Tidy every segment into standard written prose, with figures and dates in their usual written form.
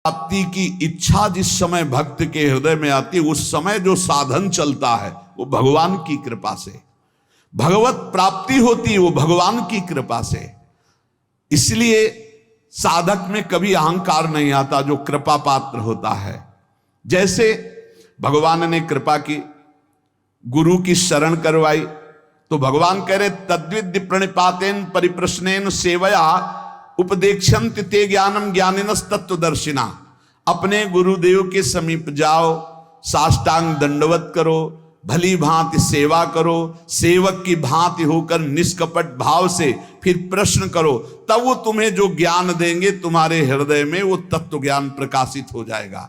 प्राप्ति की इच्छा जिस समय भक्त के हृदय में आती, उस समय जो साधन चलता है वो भगवान की कृपा से, भगवत प्राप्ति होती है वो भगवान की कृपा से। इसलिए साधक में कभी अहंकार नहीं आता जो कृपा पात्र होता है। जैसे भगवान ने कृपा की, गुरु की शरण करवाई, तो भगवान कह रहे तद्विद्य प्रणिपातेन परिप्रश्नेन सेवया उपदेक्षन्ति ते ज्ञानम ज्ञानिनस तत्वदर्शिना। अपने गुरुदेव के समीप जाओ, साष्टांग दंडवत करो, भली भांति सेवा करो, सेवक की भांति होकर निष्कपट भाव से फिर प्रश्न करो, तब वो तुम्हें जो ज्ञान देंगे तुम्हारे हृदय में वो तत्व ज्ञान प्रकाशित हो जाएगा।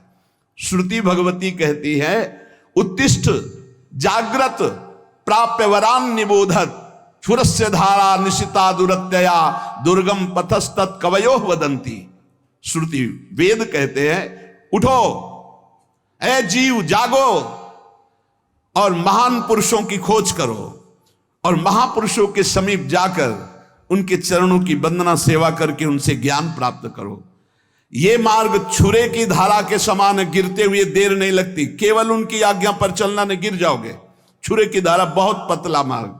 श्रुति भगवती कहती है उत्तिष्ठ जागृत प्राप्य वरान निबोधत क्षुरस्य धारा निशिता दुरत्यया दुर्गम पथस्तत् कवयो वदंती। श्रुति वेद कहते हैं उठो ऐ जीव, जागो और महान पुरुषों की खोज करो और महापुरुषों के समीप जाकर उनके चरणों की वंदना सेवा करके उनसे ज्ञान प्राप्त करो। ये मार्ग छुरे की धारा के समान है, गिरते हुए देर नहीं लगती, केवल उनकी आज्ञा पर चलना नहीं गिर जाओगे। छुरे की धारा बहुत पतला मार्ग,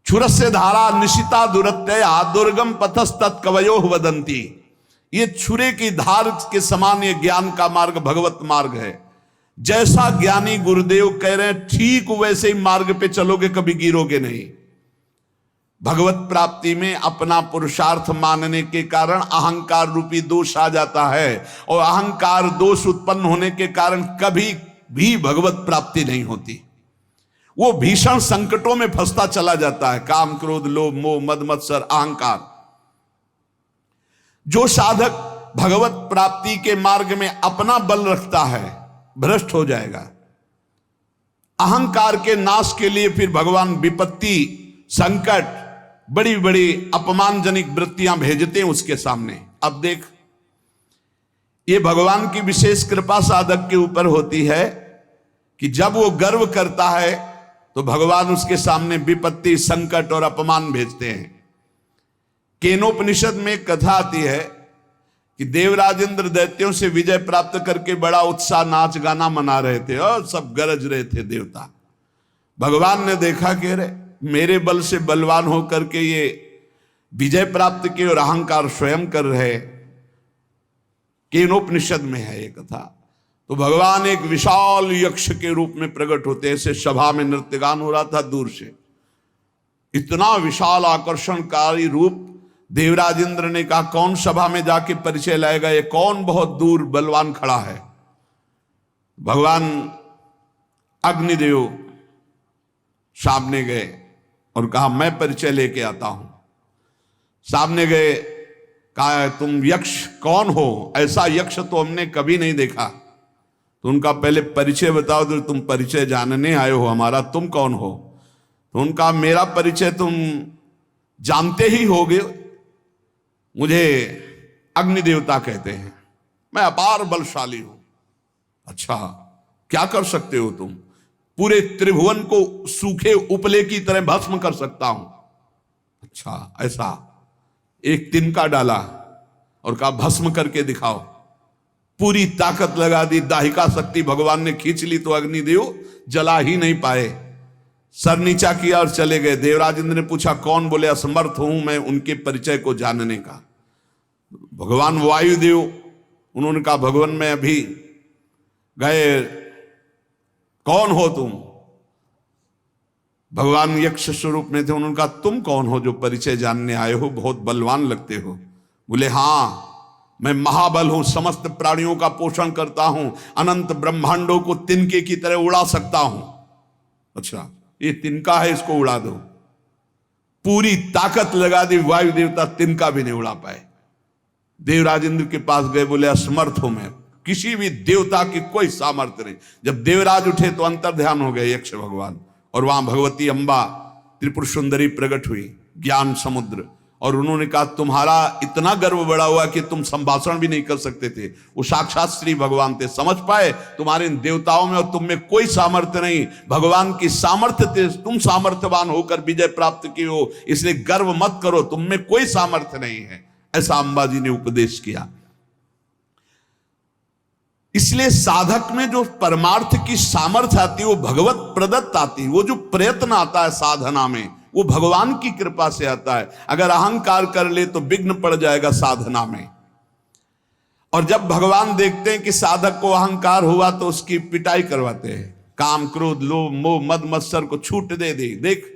छुरस्य धारा निशिता दुरत्यया दुर्गम पथस्तत् कवयो वदंती। ये छुरे की धार के समान ये ज्ञान का मार्ग भगवत मार्ग है। जैसा ज्ञानी गुरुदेव कह रहे हैं ठीक वैसे ही मार्ग पे चलोगे, कभी गिरोगे नहीं। भगवत प्राप्ति में अपना पुरुषार्थ मानने के कारण अहंकार रूपी दोष आ जाता है और अहंकार दोष उत्पन्न होने के कारण कभी भी भगवत प्राप्ति नहीं होती। वो भीषण संकटों में फंसता चला जाता है, काम क्रोध लोभ मोह मद मत्सर अहंकार। जो साधक भगवत प्राप्ति के मार्ग में अपना बल रखता है भ्रष्ट हो जाएगा। अहंकार के नाश के लिए फिर भगवान विपत्ति संकट बड़ी बड़ी अपमानजनक वृत्तियां भेजते हैं उसके सामने। अब देख, ये भगवान की विशेष कृपा साधक के ऊपर होती है कि जब वो गर्व करता है तो भगवान उसके सामने विपत्ति संकट और अपमान भेजते हैं। केनोपनिषद में कथा आती है कि देवराज इंद्र दैत्यों से विजय प्राप्त करके बड़ा उत्साह नाच गाना मना रहे थे और सब गरज रहे थे देवता। भगवान ने देखा कि अरे मेरे बल से बलवान होकर के ये विजय प्राप्त किए और अहंकार स्वयं कर रहे। केनोपनिषद में है ये कथा। तो भगवान एक विशाल यक्ष के रूप में प्रकट होते, ऐसे सभा में नृत्यगान हो रहा था दूर से, इतना विशाल आकर्षणकारी रूप। देवराज इंद्र ने कहा कौन सभा में जाके परिचय लाएगा, ये कौन बहुत दूर बलवान खड़ा है। भगवान अग्निदेव सामने गए और कहा मैं परिचय लेके आता हूं। सामने गए, कहा तुम यक्ष कौन हो, ऐसा यक्ष तो हमने कभी नहीं देखा, तो उनका पहले परिचय बताओ, तो तुम परिचय जानने आए हो हमारा, तुम कौन हो। तो उनका मेरा परिचय तुम जानते ही होगे, मुझे अग्नि देवता कहते हैं, मैं अपार बलशाली हूं। अच्छा क्या कर सकते हो तुम? पूरे त्रिभुवन को सूखे उपले की तरह भस्म कर सकता हूं। अच्छा ऐसा, एक तिनका डाला और कहा भस्म करके दिखाओ। पूरी ताकत लगा दी, दाहिका शक्ति भगवान ने खींच ली तो अग्निदेव जला ही नहीं पाए। सर नीचा किया और चले गए। देवराज इंद्र ने पूछा कौन? बोले असमर्थ हूं मैं उनके परिचय को जानने का। भगवान वायुदेव, उन्होंने कहा भगवान मैं अभी गए, कौन हो तुम? भगवान यक्ष स्वरूप में थे, उन्होंने कहा तुम कौन हो जो परिचय जानने आए हो, बहुत बलवान लगते हो। बोले हाँ मैं महाबल हूं, समस्त प्राणियों का पोषण करता हूं, अनंत ब्रह्मांडों को तिनके की तरह उड़ा सकता हूं। अच्छा ये तिनका है, इसको उड़ा दो। पूरी ताकत लगा दी, वायु देवता तिनका भी नहीं उड़ा पाए। देवराज इंद्र के पास गए, बोले असमर्थ हूं मैं, किसी भी देवता की कोई सामर्थ्य नहीं। जब देवराज उठे तो अंतर ध्यान हो गए यक्ष भगवान, और वहां भगवती अंबा त्रिपुर सुंदरी प्रकट हुई, ज्ञान समुद्र। और उन्होंने कहा तुम्हारा इतना गर्व बढ़ा हुआ कि तुम संभाषण भी नहीं कर सकते थे। वो साक्षात श्री भगवान थे, समझ पाए तुम्हारे इन देवताओं में और तुम में कोई सामर्थ्य नहीं, भगवान की सामर्थ्य थे, तुम सामर्थ्यवान होकर विजय प्राप्त की हो, इसलिए गर्व मत करो, तुम में कोई सामर्थ्य नहीं है। ऐसा अंबाजी ने उपदेश किया। इसलिए साधक में जो परमार्थ की सामर्थ्य आती है वो भगवत प्रदत्त आती है। वो जो प्रयत्न आता है साधना में वो भगवान की कृपा से आता है। अगर अहंकार कर ले तो विघ्न पड़ जाएगा साधना में। और जब भगवान देखते हैं कि साधक को अहंकार हुआ तो उसकी पिटाई करवाते हैं। काम क्रोध लोभ मोह मद मत्सर को छूट दे देख,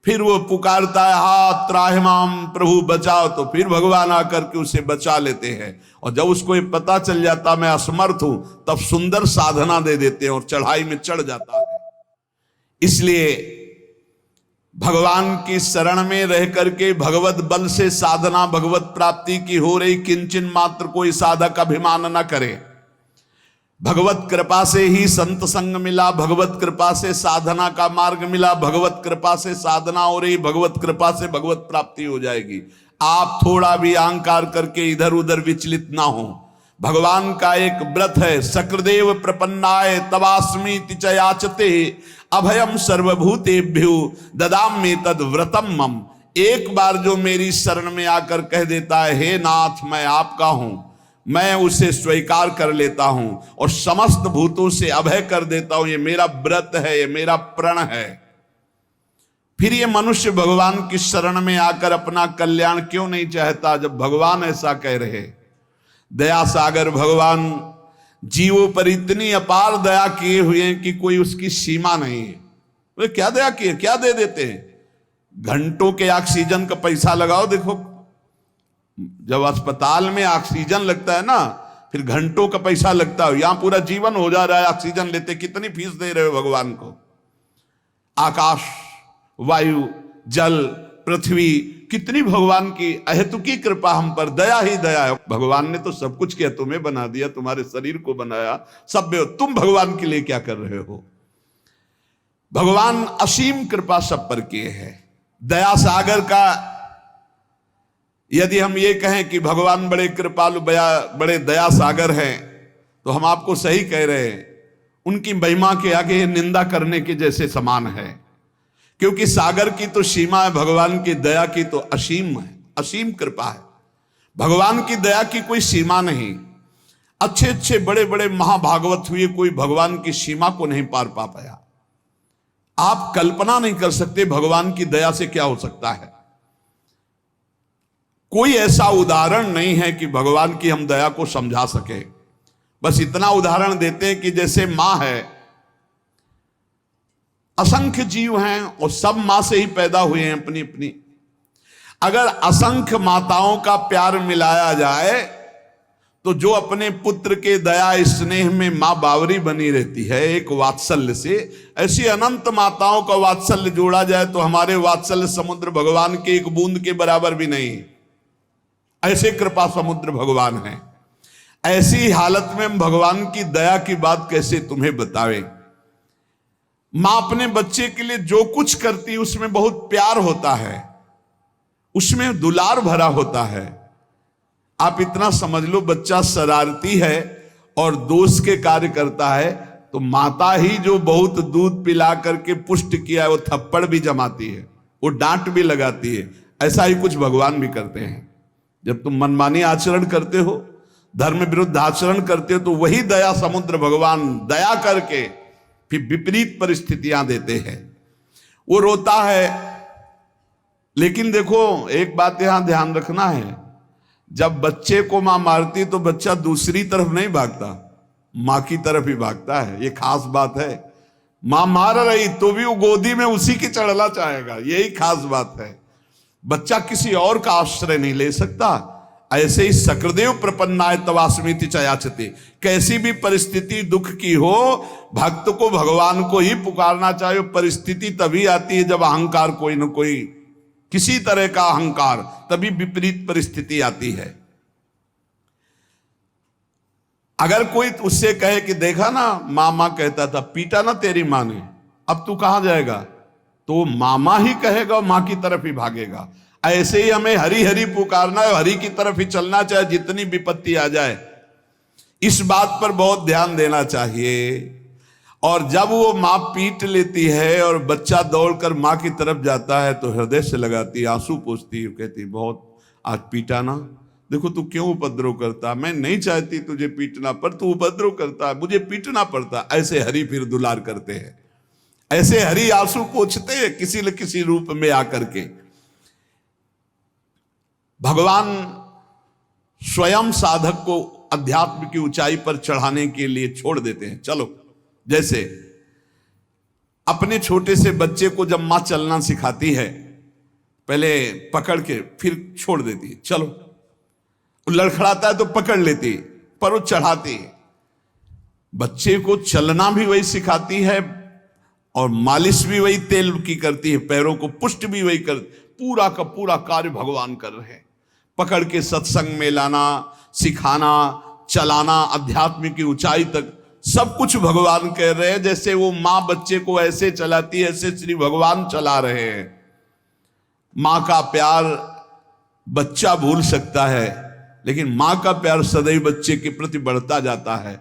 फिर वो पुकारता है हाथ त्राहिमाम प्रभु बचाओ, तो फिर भगवान आकर के उसे बचा लेते हैं। और जब उसको ये पता चल जाता मैं असमर्थ हूं तब सुंदर साधना दे देते हैं और चढ़ाई में चढ़ जाता है। इसलिए भगवान की शरण में रह करके भगवत बल से साधना भगवत प्राप्ति की हो रही, किंचन मात्र कोई साधक अभिमान न करे। भगवत कृपा से ही संत संग मिला, भगवत कृपा से साधना का मार्ग मिला, भगवत कृपा से साधना हो रही, भगवत कृपा से भगवत प्राप्ति हो जाएगी। आप थोड़ा भी अहंकार करके इधर उधर विचलित ना हो। भगवान का एक व्रत है, सकृदेव प्रपन्नाय तवास्मीति च याचते अभयम सर्वभूतेभ्यो ददामि तद व्रतम मम। एक बार जो मेरी शरण में आकर कह देता है हे नाथ मैं आपका हूं, मैं उसे स्वीकार कर लेता हूं और समस्त भूतों से अभय कर देता हूं। ये मेरा व्रत है, ये मेरा प्रण है। फिर ये मनुष्य भगवान की शरण में आकर अपना कल्याण क्यों नहीं चाहता जब भगवान ऐसा कह रहे। दया सागर भगवान जीवों पर इतनी अपार दया किए हुए हैं कि कोई उसकी सीमा नहीं है। वे क्या दया किए, क्या दे देते हैं। घंटों के ऑक्सीजन का पैसा लगाओ, देखो जब अस्पताल में ऑक्सीजन लगता है ना फिर घंटों का पैसा लगता है। यहां पूरा जीवन हो जा रहा है ऑक्सीजन लेते, कितनी फीस दे रहे हो भगवान को। आकाश वायु जल पृथ्वी, कितनी भगवान की अहेतुकी कृपा हम पर, दया ही दया है। भगवान ने तो सब कुछ किया, तुम्हें बना दिया, तुम्हारे शरीर को बनाया, सब तुम भगवान के लिए क्या कर रहे हो। भगवान असीम कृपा सब पर किए हैं। दया सागर का यदि हम ये कहें कि भगवान बड़े कृपालु बड़े दया सागर हैं तो हम आपको सही कह रहे हैं। उनकी महिमा के आगे निंदा करने के जैसे समान है, क्योंकि सागर की तो सीमा है, भगवान की दया की तो असीम है, असीम कृपा है। भगवान की दया की कोई सीमा नहीं। अच्छे अच्छे बड़े बड़े महाभागवत हुए, कोई भगवान की सीमा को नहीं पार पा पाया। आप कल्पना नहीं कर सकते भगवान की दया से क्या हो सकता है। कोई ऐसा उदाहरण नहीं है कि भगवान की हम दया को समझा सके। बस इतना उदाहरण देते हैं कि जैसे मां है, असंख्य जीव हैं और सब मां से ही पैदा हुए हैं अपनी अपनी। अगर असंख्य माताओं का प्यार मिलाया जाए तो जो अपने पुत्र के दया स्नेह में मां बावरी बनी रहती है एक वात्सल्य से, ऐसी अनंत माताओं का वात्सल्य जोड़ा जाए तो हमारे वात्सल्य समुद्र भगवान के एक बूंद के बराबर भी नहीं। ऐसे कृपा समुद्र भगवान है। ऐसी हालत में हम भगवान की दया की बात कैसे तुम्हें बतावे। मां अपने बच्चे के लिए जो कुछ करती उसमें बहुत प्यार होता है, उसमें दुलार भरा होता है। आप इतना समझ लो, बच्चा शरारती है और दोष के कार्य करता है तो माता ही जो बहुत दूध पिला करके पुष्ट किया है वो थप्पड़ भी जमाती है, वो डांट भी लगाती है। ऐसा ही कुछ भगवान भी करते हैं। जब तुम मनमानी आचरण करते हो, धर्म विरुद्ध आचरण करते हो, तो वही दया समुद्र भगवान दया करके फिर विपरीत परिस्थितियां देते हैं। वो रोता है, लेकिन देखो एक बात यहां ध्यान रखना है, जब बच्चे को मां मारती तो बच्चा दूसरी तरफ नहीं भागता, मां की तरफ ही भागता है। ये खास बात है। मां मार रही तो भी वो गोदी में उसी की चढ़ना चाहेगा, यही खास बात है। बच्चा किसी और का आश्रय नहीं ले सकता। ऐसे ही सकृदेव प्रपन्नाय तवास्मीति च याचते। कैसी भी परिस्थिति दुख की हो, भक्त को भगवान को ही पुकारना चाहिए। परिस्थिति तभी आती है जब अहंकार कोई न कोई, किसी तरह का अहंकार, तभी विपरीत परिस्थिति आती है। अगर कोई उससे कहे कि देखा ना मामा कहता था, पीटा ना तेरी मां ने, अब तू कहां जाएगा, तो मामा ही कहेगा, मां की तरफ ही भागेगा। ऐसे ही हमें हरि हरि पुकारना है, हरि की तरफ ही चलना चाहिए जितनी विपत्ति आ जाए। इस बात पर बहुत ध्यान देना चाहिए। और जब वो मां पीट लेती है और बच्चा दौड़कर मां की तरफ जाता है तो हृदय से लगाती, आंसू पोंछती, कहती बहुत आज पीटा ना, देखो तू क्यों उपद्रव करता, मैं नहीं चाहती तुझे पीटना पर तू उपद्रव करता है, मुझे पीटना पड़ता। ऐसे हरि फिर दुलार करते हैं, ऐसे हरि आंसू पोंछते हैं किसी न किसी रूप में आकर के। भगवान स्वयं साधक को अध्यात्म की ऊंचाई पर चढ़ाने के लिए छोड़ देते हैं। चलो, जैसे अपने छोटे से बच्चे को जब मां चलना सिखाती है, पहले पकड़ के फिर छोड़ देती है, चलो। वो लड़खड़ाता है तो पकड़ लेती है, पर वो चढ़ाती है। बच्चे को चलना भी वही सिखाती है और मालिश भी वही तेल की करती है, पैरों को पुष्ट भी वही कर, पूरा का पूरा कार्य भगवान कर रहे हैं। पकड़ के सत्संग में लाना, सिखाना, चलाना, अध्यात्म की ऊंचाई तक सब कुछ भगवान कर रहे हैं। जैसे वो मां बच्चे को ऐसे चलाती है, ऐसे श्री भगवान चला रहे हैं। मां का प्यार बच्चा भूल सकता है, लेकिन मां का प्यार सदैव बच्चे के प्रति बढ़ता जाता है।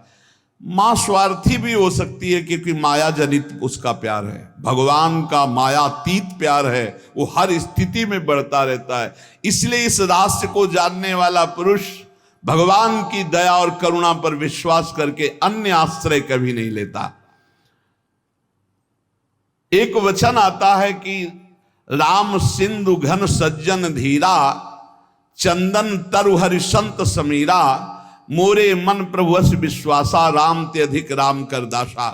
मां स्वार्थी भी हो सकती है क्योंकि माया जनित उसका प्यार है। भगवान का मायातीत प्यार है, वो हर स्थिति में बढ़ता रहता है। इसलिए इस राष्ट्र को जानने वाला पुरुष भगवान की दया और करुणा पर विश्वास करके अन्य आश्रय कभी नहीं लेता। एक वचन आता है कि राम सिंधु घन सज्जन धीरा, चंदन तरु हरि संत समीरा, मोरे मन प्रभुवश विश्वासा, राम ते अधिक राम कर दासा।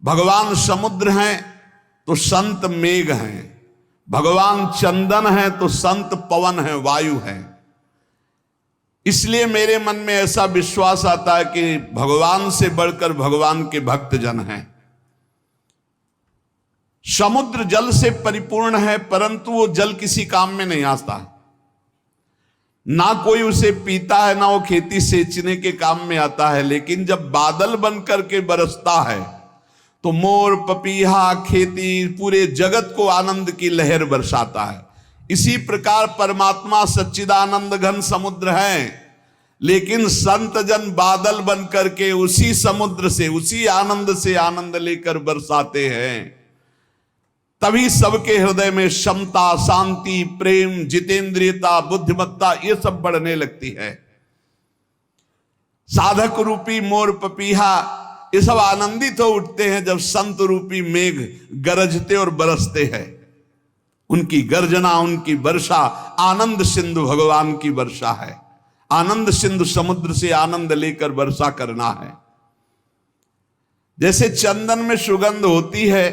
भगवान समुद्र हैं तो संत मेघ हैं, भगवान चंदन है तो संत पवन है, वायु है। इसलिए मेरे मन में ऐसा विश्वास आता है कि भगवान से बढ़कर भगवान के भक्त जन हैं। समुद्र जल से परिपूर्ण है, परंतु वो जल किसी काम में नहीं आता, ना कोई उसे पीता है, ना वो खेती सींचने के काम में आता है। लेकिन जब बादल बनकर के बरसता है तो मोर, पपीहा, खेती, पूरे जगत को आनंद की लहर बरसाता है। इसी प्रकार परमात्मा सच्चिदानंद घन समुद्र है, लेकिन संत जन बादल बन करके उसी समुद्र से, उसी आनंद से आनंद लेकर बरसाते हैं। तभी सबके हृदय में क्षमता, शांति, प्रेम, जितेंद्रियता, बुद्धिमत्ता ये सब बढ़ने लगती है। साधक रूपी मोर, पपीहा ये सब आनंदित हो उठते हैं जब संत रूपी मेघ गरजते और बरसते हैं। उनकी गर्जना, उनकी वर्षा आनंद सिंधु भगवान की वर्षा है। आनंद सिंधु समुद्र से आनंद लेकर वर्षा करना है। जैसे चंदन में सुगंध होती है,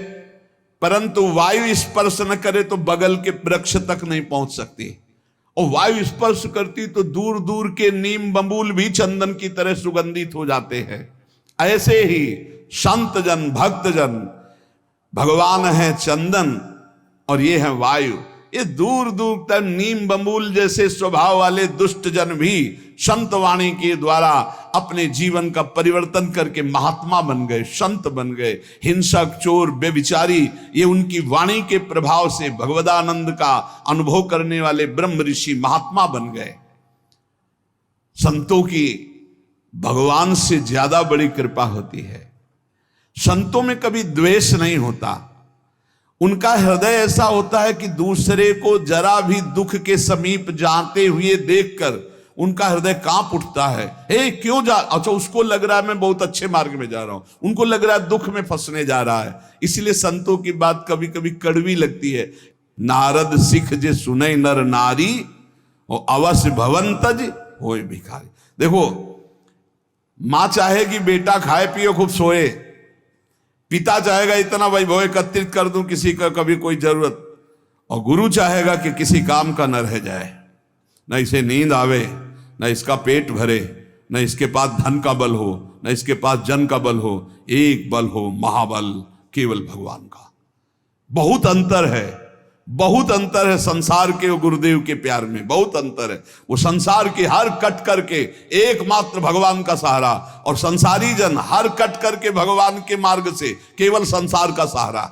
परंतु वायु स्पर्श न करे तो बगल के वृक्ष तक नहीं पहुंच सकती, और वायु स्पर्श करती तो दूर दूर के नीम बबूल भी चंदन की तरह सुगंधित हो जाते हैं। ऐसे ही संत जन, भक्त जन, भगवान है चंदन और ये है वायु। ये दूर दूर तक नीम बबूल जैसे स्वभाव वाले दुष्ट जन भी संत वाणी के द्वारा अपने जीवन का परिवर्तन करके महात्मा बन गए, संत बन गए। हिंसक, चोर, बेविचारी ये उनकी वाणी के प्रभाव से भगवदानंद का अनुभव करने वाले ब्रह्म ऋषि महात्मा बन गए। संतों की भगवान से ज्यादा बड़ी कृपा होती है। संतों में कभी द्वेष नहीं होता। उनका हृदय ऐसा होता है कि दूसरे को जरा भी दुख के समीप जाते हुए देखकर उनका हृदय कांप उठता है। हे क्यों जा, अच्छा उसको लग रहा है मैं बहुत अच्छे मार्ग में जा रहा हूं, उनको लग रहा है दुख में फंसने जा रहा है। इसलिए संतों की बात कभी कभी कड़वी लगती है। नारद सिख जे सुने नर नारी, और अवश्य भवंतज होए भिखारी। देखो, मां चाहेगी बेटा खाए पिए खूब सोए, पिता चाहेगा इतना वैभव एकत्रित कर दूं किसी का कभी कोई जरूरत, और गुरु चाहेगा कि किसी काम का न रह जाए, न इसे नींद आवे, न इसका पेट भरे, न इसके पास धन का बल हो, न इसके पास जन का बल हो। एक बल हो महाबल, केवल भगवान का। बहुत अंतर है, बहुत अंतर है संसार के और गुरुदेव के प्यार में, बहुत अंतर है। वो संसार की हर कट करके एकमात्र भगवान का सहारा, और संसारी जन हर कट करके भगवान के मार्ग से केवल संसार का सहारा।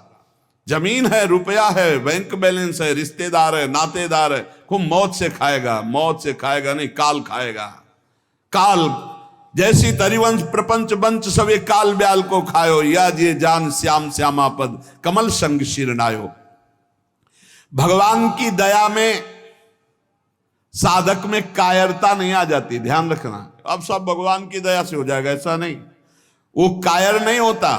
जमीन है, रुपया है, बैंक बैलेंस है, रिश्तेदार है, नातेदार है, खूब मौत से खाएगा, मौत से खाएगा नहीं, काल खाएगा। काल जैसी तरिवंश प्रपंच बंच सवे काल ब्याल को खायो, या जे जान श्याम श्यामा पद कमल संग शिरनायो। भगवान की दया में साधक में कायरता नहीं आ जाती, ध्यान रखना। अब सब भगवान की दया से हो जाएगा ऐसा नहीं, वो कायर नहीं होता,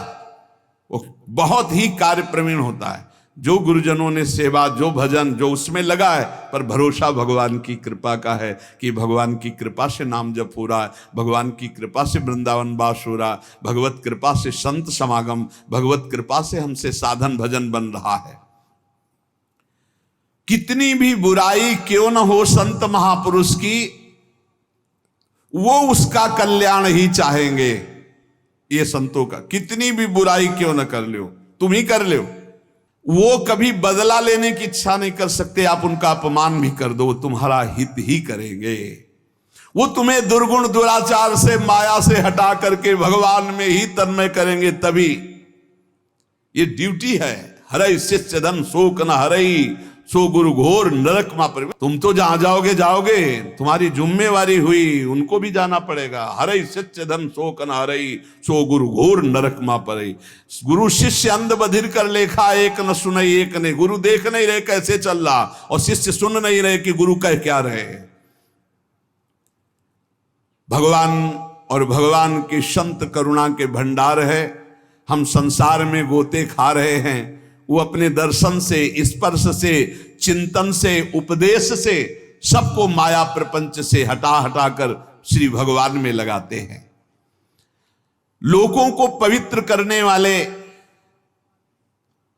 वो बहुत ही कार्य प्रवीण होता है। जो गुरुजनों ने सेवा, जो भजन, जो उसमें लगा है, पर भरोसा भगवान की कृपा का है कि भगवान की कृपा से नाम जप हो रहा है, भगवान की कृपा से वृंदावन वास हो रहा है, भगवत कृपा से संत समागम, भगवत कृपा से हमसे साधन भजन बन रहा है। कितनी भी बुराई क्यों न हो संत महापुरुष की, वो उसका कल्याण ही चाहेंगे। ये संतों का, कितनी भी बुराई क्यों न कर लो, तुम ही कर लो, वो कभी बदला लेने की इच्छा नहीं कर सकते। आप उनका अपमान भी कर दो, वो तुम्हारा हित ही करेंगे। वो तुम्हें दुर्गुण दुराचार से, माया से हटा करके भगवान में ही तन्मय करेंगे, तभी। ये ड्यूटी है। हरई शिष्य धन शोक न हरई, सो गुरु घोर नरक मा पर। तुम तो जहां जाओगे जाओगे, तुम्हारी जिम्मेवारी हुई, उनको भी जाना पड़ेगा। हरई शिष्य धन शोक न हरई, सो गुरु घोर नरक मा परई। गुरु शिष्य अंध बधिर कर लेखा, एक न सुनई एक ने। गुरु देख नहीं रहे कैसे चल रहा, और शिष्य सुन नहीं रहे कि गुरु कह क्या रहे। भगवान और भगवान के संत करुणा के भंडार है। हम संसार में गोते खा रहे हैं, वो अपने दर्शन से, स्पर्श से, चिंतन से, उपदेश से सबको माया प्रपंच से हटा हटा कर श्री भगवान में लगाते हैं। लोगों को पवित्र करने वाले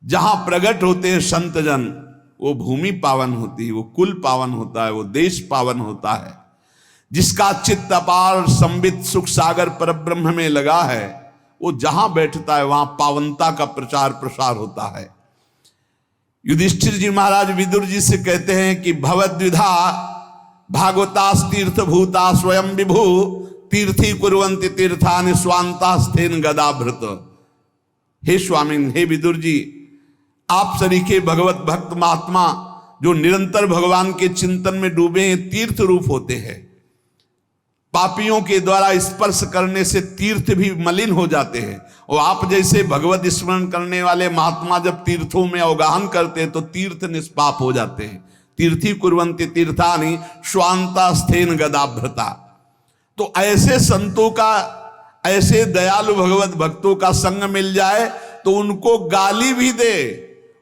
जहां प्रकट होते हैं संत जन, वो भूमि पावन होती है, वो कुल पावन होता है, वो देश पावन होता है। जिसका चित्त अपार संबित सुख सागर परब्रह्म में लगा है, वो जहां बैठता है वहां पावनता का प्रचार प्रसार होता है। युधिष्ठिर जी महाराज विदुर जी से कहते हैं कि भवद्विधा भागवतास तीर्थ भूता स्वयं विभु, तीर्थी कुर्वन्ति तीर्थानि स्वांतास्थेन गदाभृत। हे स्वामी, हे विदुर जी, आप सरीखे भगवत भक्त महात्मा जो निरंतर भगवान के चिंतन में डूबे हैं, तीर्थ रूप होते हैं। पापियों के द्वारा स्पर्श करने से तीर्थ भी मलिन हो जाते हैं, और आप जैसे भगवत स्मरण करने वाले महात्मा जब तीर्थों में अवगाहन करते हैं तो तीर्थ निष्पाप हो जाते हैं। तीर्थी कुर्वन्ति तीर्थानि स्वांतास्थेन गदाभृता। तो ऐसे संतों का, ऐसे दयालु भगवत भक्तों का संग मिल जाए तो उनको गाली भी दे,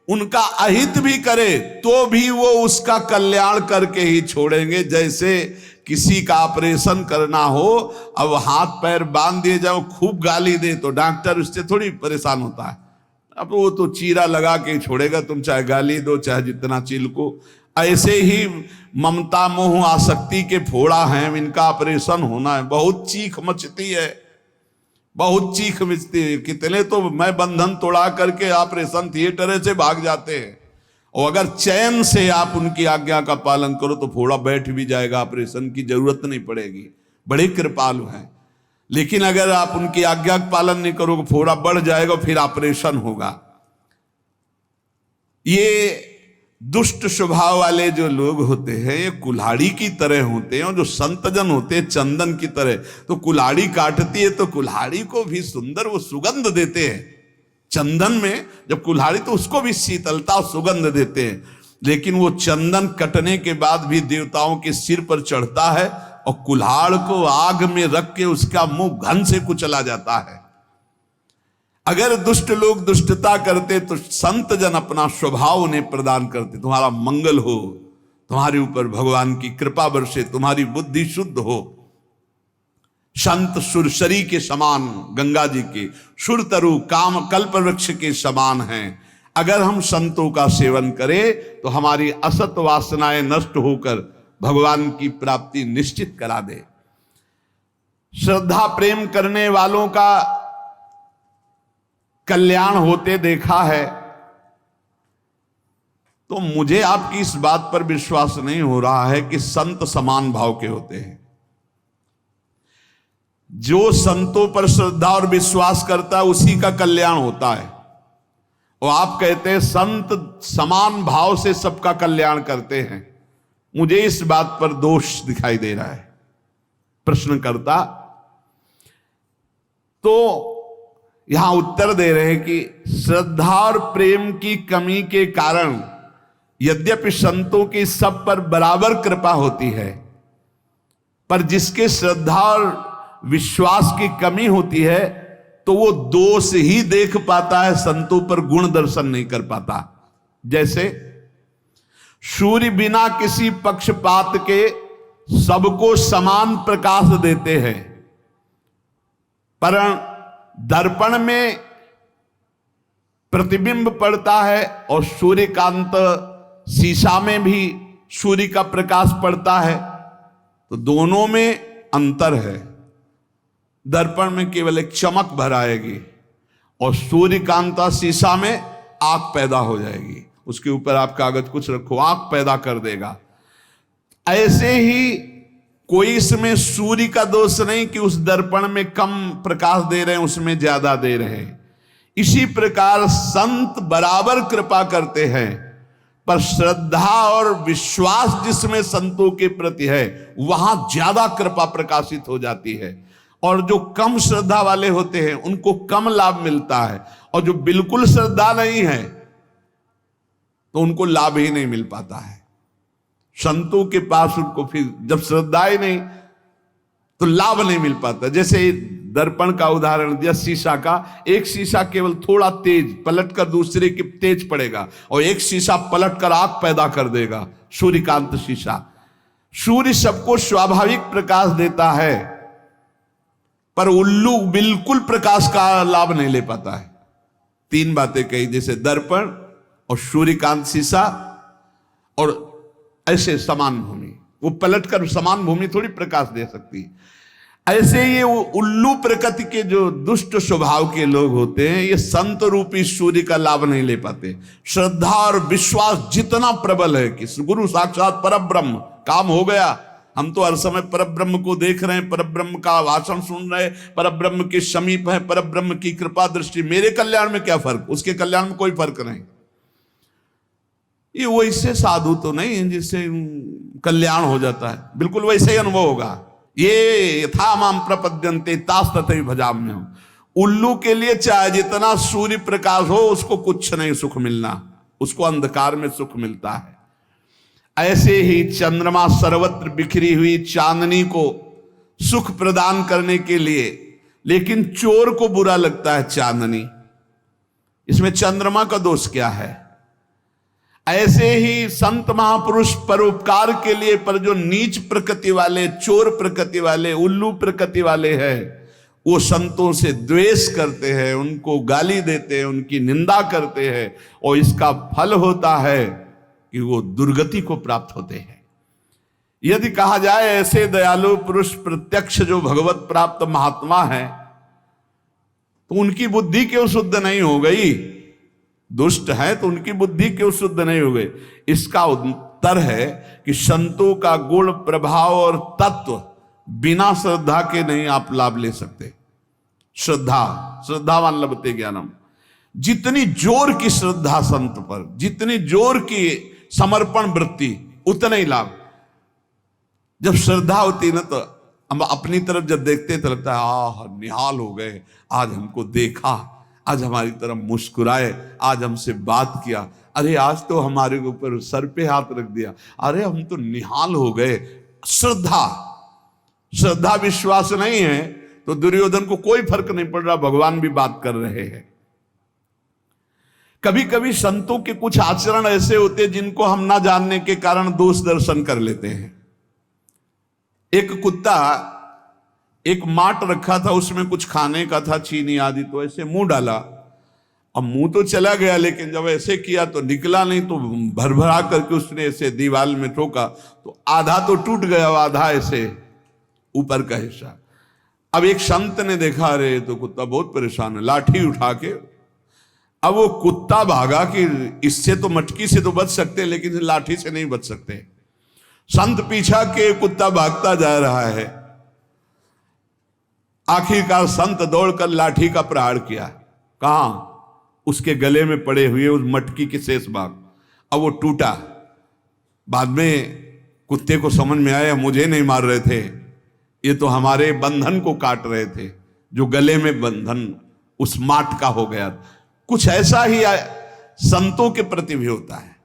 उनका अहित भी करे, तो भी वो उसका कल्याण करके ही छोड़ेंगे। जैसे किसी का ऑपरेशन करना हो, अब हाथ पैर बांध दिए जाओ, खूब गाली दे तो डॉक्टर उससे थोड़ी परेशान होता है। अब वो तो चीरा लगा के छोड़ेगा, तुम चाहे गाली दो चाहे जितना चिल्को। ऐसे ही ममता मोह आसक्ति के फोड़ा हैं, इनका ऑपरेशन होना है, बहुत चीख मचती है, बहुत चीख मचती है। कितने तो मैं बंधन तोड़ा करके ऑपरेशन थिएटर से भाग जाते हैं, और अगर चैन से आप उनकी आज्ञा का पालन करो तो फोड़ा बैठ भी जाएगा, ऑपरेशन की जरूरत नहीं पड़ेगी। बड़े कृपालु हैं। लेकिन अगर आप उनकी आज्ञा का पालन नहीं करोगे, फोड़ा बढ़ जाएगा, फिर ऑपरेशन होगा। ये दुष्ट स्वभाव वाले जो लोग होते हैं, ये कुल्हाड़ी की तरह होते हैं, और जो संतजन होते हैं चंदन की तरह। तो कुल्हाड़ी काटती है तो कुल्हाड़ी को भी सुंदर वो सुगंध देते हैं। चंदन में जब कुल्हाड़ी, तो उसको भी शीतलता और सुगंध देते हैं। लेकिन वो चंदन कटने के बाद भी देवताओं के सिर पर चढ़ता है, और कुल्हाड़ को आग में रख के उसका मुंह घन से कुचला जाता है। अगर दुष्ट लोग दुष्टता करते तो संत जन अपना स्वभाव उन्हें प्रदान करते। तुम्हारा मंगल हो, तुम्हारे ऊपर भगवान की कृपा बरसे, तुम्हारी बुद्धि शुद्ध हो। संत सुरसरी के समान, गंगा जी के सुरतरु काम कल्प वृक्ष के समान हैं। अगर हम संतों का सेवन करें तो हमारी असत वासनाएं नष्ट होकर भगवान की प्राप्ति निश्चित करा दे। श्रद्धा प्रेम करने वालों का कल्याण होते देखा है, तो मुझे आपकी इस बात पर विश्वास नहीं हो रहा है कि संत समान भाव के होते हैं। जो संतों पर श्रद्धा और विश्वास करता है उसी का कल्याण होता है। और आप कहते हैं संत समान भाव से सबका कल्याण करते हैं। मुझे इस बात पर दोष दिखाई दे रहा है। प्रश्नकर्ता तो यहां उत्तर दे रहे हैं कि श्रद्धा और प्रेम की कमी के कारण यद्यपि संतों की सब पर बराबर कृपा होती है, पर जिसके श्रद्धा और विश्वास की कमी होती है तो वो दोष ही देख पाता है, संतों पर गुण दर्शन नहीं कर पाता। जैसे सूर्य बिना किसी पक्षपात के सबको समान प्रकाश देते हैं, पर दर्पण में प्रतिबिंब पड़ता है और सूर्यकांत शीशा में भी सूर्य का प्रकाश पड़ता है, तो दोनों में अंतर है। दर्पण में केवल एक चमक भर आएगी और सूर्यकांता शीशा में आग पैदा हो जाएगी। उसके ऊपर आप कागज कुछ रखो, आग पैदा कर देगा। ऐसे ही कोई इसमें सूर्य का दोष नहीं कि उस दर्पण में कम प्रकाश दे रहे हैं, उसमें ज्यादा दे रहे हैं। इसी प्रकार संत बराबर कृपा करते हैं, पर श्रद्धा और विश्वास जिसमें संतों के प्रति है वहां ज्यादा कृपा प्रकाशित हो जाती है। और जो कम श्रद्धा वाले होते हैं उनको कम लाभ मिलता है, और जो बिल्कुल श्रद्धा नहीं है तो उनको लाभ ही नहीं मिल पाता है। संतों के पास उनको फिर जब श्रद्धा ही नहीं तो लाभ नहीं मिल पाता। जैसे दर्पण का उदाहरण दिया, शीशा का, एक शीशा केवल थोड़ा तेज पलटकर दूसरे के तेज पड़ेगा, और एक शीशा पलटकर आग पैदा कर देगा, सूर्यकांत शीशा। सूर्य सबको स्वाभाविक प्रकाश देता है, पर उल्लू बिल्कुल प्रकाश का लाभ नहीं ले पाता है। तीन बातें कही, जैसे दर्पण और सूर्यकांत शीशा और ऐसे समान भूमि, वो पलटकर समान भूमि थोड़ी प्रकाश दे सकती है। ऐसे ये वो उल्लू प्रकृति के जो दुष्ट स्वभाव के लोग होते हैं, ये संत रूपी सूर्य का लाभ नहीं ले पाते। श्रद्धा और विश्वास जितना प्रबल है कि गुरु साक्षात परब्रह्म, काम हो गया, हम तो हर समय परब्रह्म को देख रहे हैं, परब्रह्म का भाषण सुन रहे हैं, परब्रह्म के समीप है, परब्रह्म की कृपा दृष्टि, मेरे कल्याण में क्या फर्क, उसके कल्याण में कोई फर्क नहीं। ये वैसे साधु तो नहीं है जिससे कल्याण हो जाता है, बिल्कुल वैसे ही अनुभव होगा। ये यथा माम प्रपद्यन्ते तास तथैव भजाम्यहम्। उल्लू के लिए चाहे जितना सूर्य प्रकाश हो उसको कुछ नहीं सुख मिलना, उसको अंधकार में सुख मिलता है। ऐसे ही चंद्रमा सर्वत्र बिखरी हुई चांदनी को सुख प्रदान करने के लिए, लेकिन चोर को बुरा लगता है चांदनी, इसमें चंद्रमा का दोष क्या है? ऐसे ही संत महापुरुष परोपकार के लिए, पर जो नीच प्रकृति वाले, चोर प्रकृति वाले, उल्लू प्रकृति वाले हैं, वो संतों से द्वेष करते हैं, उनको गाली देते हैं, उनकी निंदा करते हैं, और इसका फल होता है कि वो दुर्गति को प्राप्त होते हैं। यदि कहा जाए ऐसे दयालु पुरुष प्रत्यक्ष जो भगवत प्राप्त महात्मा है, तो उनकी बुद्धि क्यों शुद्ध नहीं हो गई? दुष्ट है तो उनकी बुद्धि क्यों शुद्ध नहीं हो गई? इसका उत्तर है कि संतों का गुण, प्रभाव और तत्व बिना श्रद्धा के नहीं आप लाभ ले सकते। श्रद्धावान लभते ज्ञानम, जितनी जोर की श्रद्धा संत पर, जितनी जोर की समर्पण वृत्ति, उतना ही लाभ। जब श्रद्धा होती ना तो हम अपनी तरफ जब देखते तो लगता है निहाल हो गए, आज हमको देखा, आज हमारी तरफ मुस्कुराए, आज हमसे बात किया, अरे आज तो हमारे ऊपर सर पे हाथ रख दिया, अरे हम तो निहाल हो गए। श्रद्धा विश्वास नहीं है तो दुर्योधन को कोई फर्क नहीं पड़ रहा, भगवान भी बात कर रहे हैं। कभी कभी संतों के कुछ आचरण ऐसे होते हैं जिनको हम ना जानने के कारण दोष दर्शन कर लेते हैं। एक कुत्ता एक माट रखा था, उसमें कुछ खाने का था, चीनी आदि, तो ऐसे मुंह डाला, अब मुंह तो चला गया, लेकिन जब ऐसे किया तो निकला नहीं, तो भरभरा करके उसने ऐसे दीवार में ठोका, तो आधा तो टूट गया, आधा ऐसे ऊपर का हिस्सा। अब एक संत ने देखा, अरे तो कुत्ता बहुत परेशान है, लाठी उठा के, अब वो कुत्ता भागा कि इससे तो मटकी से तो बच सकते, लेकिन लाठी से नहीं बच सकते। संत पीछा के कुत्ता भागता जा रहा है, आखिरकार संत दौड़कर लाठी का प्रहार किया। कहां? उसके गले में पड़े हुए उस मटकी के शेष भाग। अब वो टूटा। बाद में कुत्ते को समझ में आया, मुझे नहीं मार रहे थे, ये तो हमारे बंधन को काट रहे थे, जो गले में बंधन उस माट का हो गया। कुछ ऐसा ही संतों के प्रति भी होता है।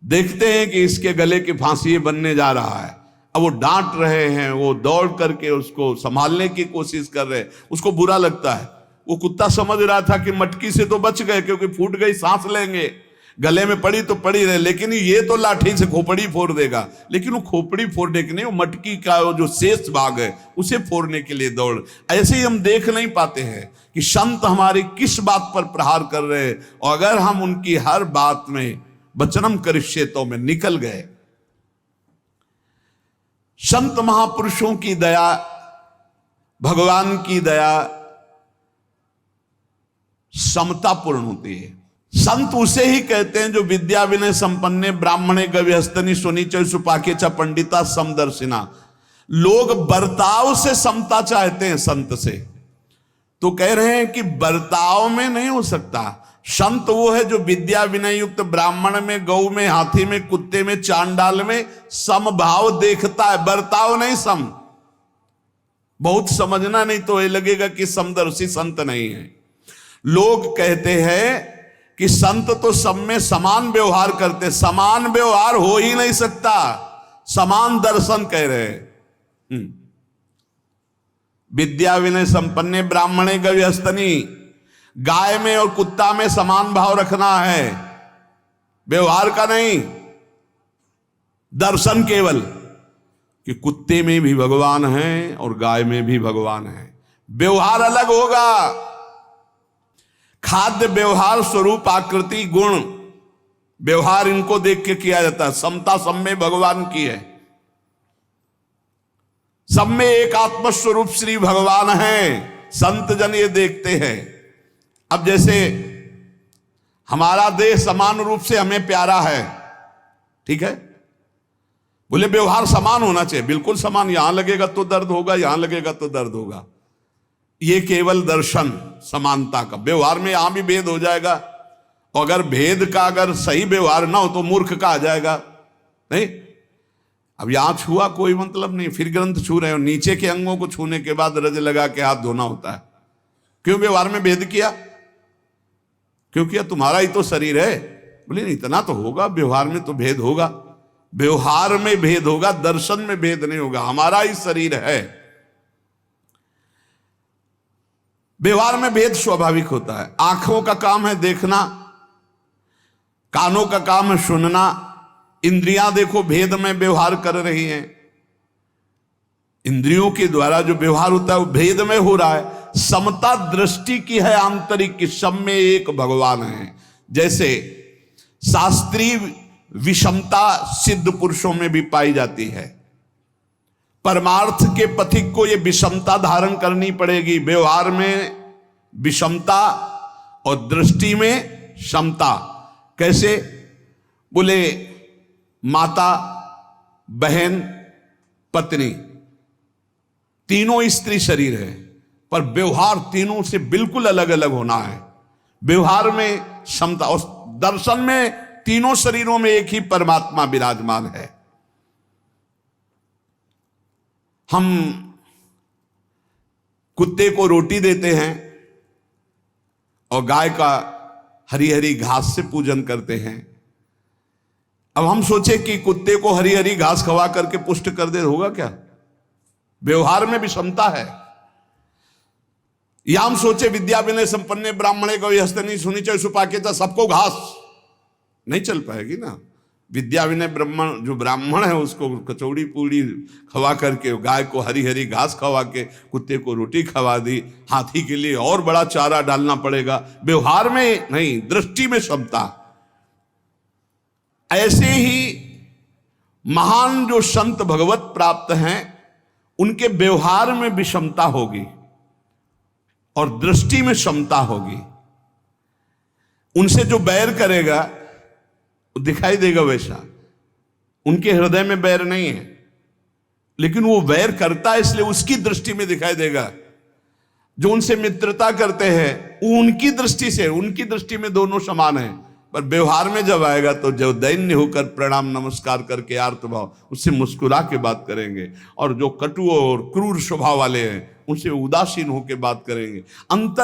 देखते हैं कि इसके गले की फांसी बनने जा रहा है। अब वो डांट रहे हैं, वो दौड़ करके उसको संभालने की कोशिश कर रहे हैं, उसको बुरा लगता है। वो कुत्ता समझ रहा था कि मटकी से तो बच गए, क्योंकि फूट गई सांस लेंगे, गले में पड़ी तो पड़ी रहे, लेकिन ये तो लाठी से खोपड़ी फोड़ देगा। लेकिन वो खोपड़ी फोड़ने के नहीं, वो मटकी का जो शेष भाग है उसे फोड़ने के लिए दौड़। ऐसे ही हम देख नहीं पाते हैं कि संत हमारी किस बात पर प्रहार कर रहे हैं, और अगर हम उनकी हर बात में वचनम करिष्येतो में निकल गए। संत महापुरुषों की दया, भगवान की दया समतापूर्ण होती है। संत उसे ही कहते हैं जो विद्या विनय संपन्ने ब्राह्मणे गव्यस्तनी सुनीच सुपाके च पंडिता समदर्शिना। लोग बर्ताव से समता चाहते हैं संत से, तो कह रहे हैं कि बर्ताव में नहीं हो सकता। संत वो है जो विद्या विनय युक्त ब्राह्मण में, गौ में, हाथी में, कुत्ते में, चांडाल में समभाव देखता है, बर्ताव नहीं सम। बहुत समझना नहीं तो ये लगेगा कि समदर्शी संत नहीं है। लोग कहते हैं कि संत तो सब में समान व्यवहार करते, समान व्यवहार हो ही नहीं सकता, समान दर्शन कह रहे हैं। विद्या विनय संपन्ने ब्राह्मणे गव्यस्तनी, गाय में और कुत्ता में समान भाव रखना है, व्यवहार का नहीं, दर्शन केवल, कि कुत्ते में भी भगवान है और गाय में भी भगवान है। व्यवहार अलग होगा, खाद्य व्यवहार स्वरूप आकृति गुण व्यवहार इनको देख के किया जाता है। समता सब में भगवान की है, सब में एक आत्म स्वरूप श्री भगवान है, संत जन ये देखते हैं। अब जैसे हमारा देह समान रूप से हमें प्यारा है, ठीक है, बोले व्यवहार समान होना चाहिए, बिल्कुल समान, यहां लगेगा तो दर्द होगा, यहां लगेगा तो दर्द होगा। ये केवल दर्शन समानता का, व्यवहार में यहां भी भेद हो जाएगा, और अगर भेद का अगर सही व्यवहार ना हो तो मूर्ख का आ जाएगा। नहीं, अब यहां छुआ कोई मतलब नहीं, फिर ग्रंथ छू रहे हो, नीचे के अंगों को छूने के बाद रज लगा के हाथ धोना होता है। क्यों व्यवहार में भेद किया? क्यों किया? तुम्हारा ही तो शरीर है। बोले नहीं, इतना तो होगा, व्यवहार में तो भेद होगा, व्यवहार में भेद होगा, दर्शन में भेद नहीं होगा, हमारा ही शरीर है। व्यवहार में भेद स्वाभाविक होता है। आंखों का काम है देखना, कानों का काम है सुनना, इंद्रियां देखो भेद में व्यवहार कर रही हैं। इंद्रियों के द्वारा जो व्यवहार होता है वो भेद में हो रहा है। समता दृष्टि की है आंतरिक, की सब में एक भगवान है। जैसे शास्त्रीय विषमता सिद्ध पुरुषों में भी पाई जाती है, परमार्थ के पथिक को यह विषमता धारण करनी पड़ेगी। व्यवहार में विषमता और दृष्टि में समता। कैसे? बोले माता, बहन, पत्नी, तीनों स्त्री शरीर है, पर व्यवहार तीनों से बिल्कुल अलग अलग होना है। व्यवहार में समता और दर्शन में तीनों शरीरों में एक ही परमात्मा विराजमान है। हम कुत्ते को रोटी देते हैं और गाय का हरी हरी घास से पूजन करते हैं। अब हम सोचे कि कुत्ते को हरी हरी घास खवा करके पुष्ट कर दे, होगा क्या? व्यवहार में भी क्षमता है। या हम सोचे विद्या विनय संपन्ने ब्राह्मणे को हस्तनी सुनीच सुपाके, सबको घास नहीं चल पाएगी ना। विद्या विनय ब्राह्मण जो ब्राह्मण है उसको कचौड़ी पूड़ी खवा करके, गाय को हरी हरी घास खवा के, कुत्ते को रोटी खवा दी, हाथी के लिए और बड़ा चारा डालना पड़ेगा। व्यवहार में नहीं, दृष्टि में क्षमता। ऐसे ही महान जो संत भगवत प्राप्त हैं उनके व्यवहार में भी क्षमता होगी और दृष्टि में क्षमता होगी। उनसे जो बैर करेगा दिखाई देगा वैसा, उनके हृदय में बैर नहीं है, लेकिन वो बैर करता है इसलिए उसकी दृष्टि में दिखाई देगा। जो उनसे मित्रता करते हैं वो उनकी दृष्टि से, उनकी दृष्टि में दोनों समान है, पर व्यवहार में जब आएगा तो जो दैन्य होकर प्रणाम नमस्कार करके आर्तभाव उससे मुस्कुरा के बात करेंगे, और जो कटु और क्रूर स्वभाव वाले हैं उनसे उदासीन होकर बात करेंगे। अंतर